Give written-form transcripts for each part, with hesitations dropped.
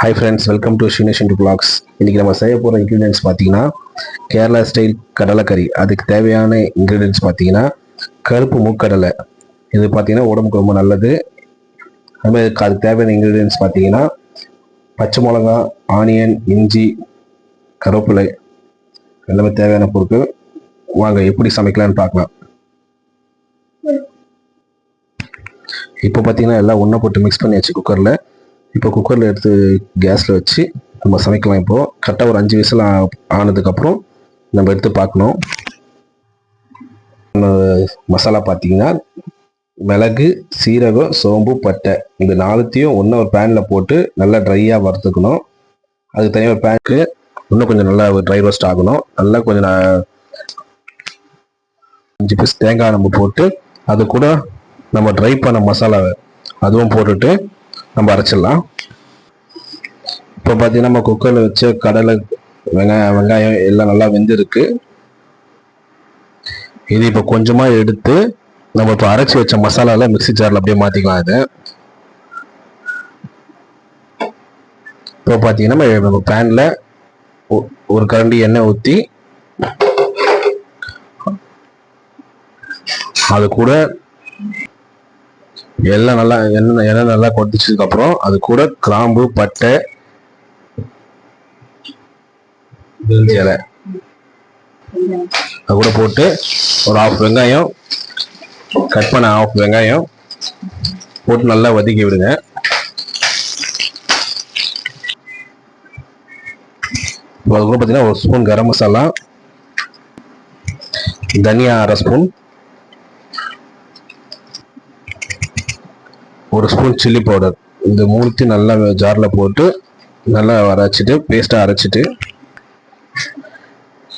Hi friends, welcome to Shinesh into Vlogs. இன்னைக்கு நம்ம செய்ய போகிற இன்க்ரீடியன்ஸ் பார்த்தீங்கன்னா கேரளா ஸ்டைல் கடலைக்கறி. அதுக்கு தேவையான இன்க்ரீடியன்ஸ் பார்த்தீங்கன்னா கருப்பு மூக்கடலை. இது பார்த்தீங்கன்னா உடம்புக்கு ரொம்ப நல்லது. அதுமாதிரி அதுக்கு தேவையான இன்க்ரீடியன்ஸ் பார்த்தீங்கன்னா பச்சை மிளகா, ஆனியன், இஞ்சி, கருவேப்பிலை எல்லாமே தேவையான பொருட்கள். வாங்க எப்படி சமைக்கலான்னு பார்க்கலாம். இப்போ பார்த்தீங்கன்னா எல்லாம் ஒன்றா போட்டு மிக்ஸ் பண்ணியாச்சு குக்கரில். இப்போ குக்கரில் எடுத்து கேஸில் வச்சு நம்ம சமைக்கலாம். இப்போது கரெக்டாக ஒரு 5 விசில் ஆனதுக்கப்புறம் நம்ம எடுத்து பார்க்கணும். மசாலா பார்த்தீங்கன்னா மிளகு, சீரகம், சோம்பு, பட்டை இந்த 4த்தையும் ஒன்றா ஒரு பேனில் போட்டு நல்லா ட்ரையாக வறுத்துக்கணும். அதுக்கு தனியாக ஒரு பேனுக்கு இன்னும் கொஞ்சம் நல்லா ட்ரை ரோஸ்ட் ஆகணும். நல்லா கொஞ்சம் 5 பீஸ் தேங்காய் நம்ம போட்டு அது கூட நம்ம ட்ரை பண்ண மசாலாவை அதுவும் போட்டுட்டு நம்ம அரைச்சிடலாம். இப்போ பார்த்தீங்கன்னா நம்ம குக்கரில் வச்ச கடலை, வெங்காயம் எல்லாம் நல்லா வெந்திருக்கு. இது இப்போ கொஞ்சமாக எடுத்து நம்ம இப்போ அரைச்சி வச்ச மசாலாவில் மிக்ஸி ஜாரில் அப்படியே மாற்றிக்கலாம். இது இப்போ பார்த்தீங்கன்னா நம்ம பேனில் ஒரு கரண்டி எண்ணெய் ஊற்றி அது கூட எல்லாம் நல்லா எண்ணெய் நல்லா கொதிச்சதுக்கு அப்புறம் அது கூட கிராம்பு, பட்டை, இலை அது கூட போட்டு ஒரு 1/2 வெங்காயம், கட் பண்ண 1/2 வெங்காயம் போட்டு நல்லா வதக்கி விடுங்க. அது கூட பார்த்தீங்கன்னா 1 ஸ்பூன் கரம் மசாலா, தனியா 1/2 ஸ்பூன், 1 ஸ்பூன் சில்லி பவுடர். இந்த 3த்தையும் நல்லா ஜாரில் போட்டு நல்லா அரைச்சிட்டு பேஸ்ட்டாக அரைச்சிட்டு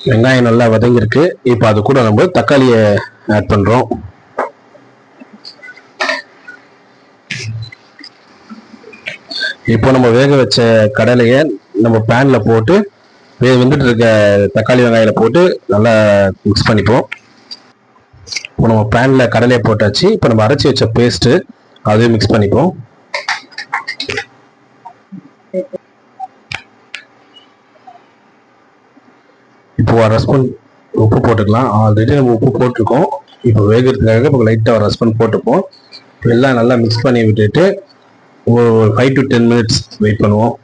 வெங்காயம் நல்லா வதங்கிருக்கு. இப்போ அது கூட நம்ம தக்காளியை ஆட் பண்ணுறோம். இப்போ நம்ம வேக வச்ச கடலையை நம்ம பேனில் போட்டு வெந்துட்டு இருக்க தக்காளி வெங்காயில போட்டு நல்லா மிக்ஸ் பண்ணிப்போம். இப்போ நம்ம பேனில் கடலையை போட்டாச்சு. இப்போ நம்ம அரைச்சி வச்ச பேஸ்ட்டு அதையும் மிக்ஸ் பண்ணிப்போம். இப்போ 1/2 ஸ்பூன் உப்பு போட்டுக்கலாம். ஆல்ரெடி நம்ம உப்பு போட்டிருக்கோம். இப்போ வேகிறதுக்காக இப்போ லைட்டாக 1/2 ஸ்பூன் போட்டுப்போம். எல்லாம் நல்லா மிக்ஸ் பண்ணி விட்டுட்டு ஒரு 5 to 10 மினிட்ஸ் வெயிட் பண்ணுவோம்.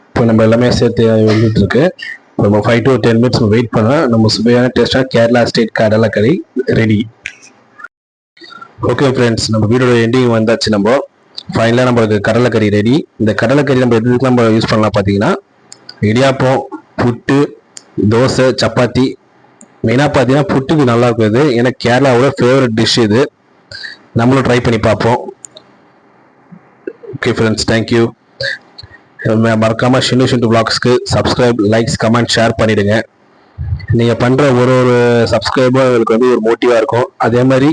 இப்போ நம்ம எல்லாமே சேர்த்து வந்துட்டு இருக்கு. நம்ம 5 to 10 மினிட்ஸ் வெயிட் பண்ணால் நம்ம சுவையான டேஸ்டாக கேரளா ஸ்டைல் கடலைக்கறி ரெடி. ஓகே ஃப்ரெண்ட்ஸ், நம்ம வீடியோட எண்டிங் வந்தாச்சு. நம்ம ஃபைனலாக நம்மளுக்கு கடலைக்கறி ரெடி. இந்த கடலைக்கறி நம்ம எதுக்கு நம்ம யூஸ் பண்ணலாம் பார்த்தீங்கன்னா இடியாப்பம், புட்டு, தோசை, சப்பாத்தி. மெயினாக பார்த்தீங்கன்னா புட்டுக்கு நல்லா இருக்குது. ஏன்னா கேரளாவோட ஃபேவரட் டிஷ் இது. நம்மளும் ட்ரை பண்ணி பார்ப்போம். Okay friends, thank you. மறக்காமல் ஷினேஷ் இன்டு வ்ளாக்ஸ்க்கு சப்ஸ்கிரைப், லைக்ஸ், கமெண்ட், ஷேர் பண்ணிவிடுங்க. நீங்கள் பண்ணுற ஒரு சப்ஸ்கிரைபும் எங்களுக்கு வந்து ஒரு மோட்டிவாக இருக்கும். அதே மாதிரி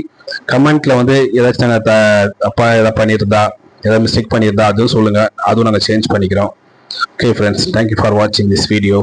கமெண்ட்டில் வந்து ஏதாச்சும் நாங்கள் தப்பாக எதாவது பண்ணியிருந்தா, ஏதாவது மிஸ்டேக் பண்ணியிருந்தா அதுவும் சொல்லுங்கள். அதுவும் நாங்கள் சேஞ்ச் பண்ணிக்கிறோம். Okay friends, thank you for watching this video.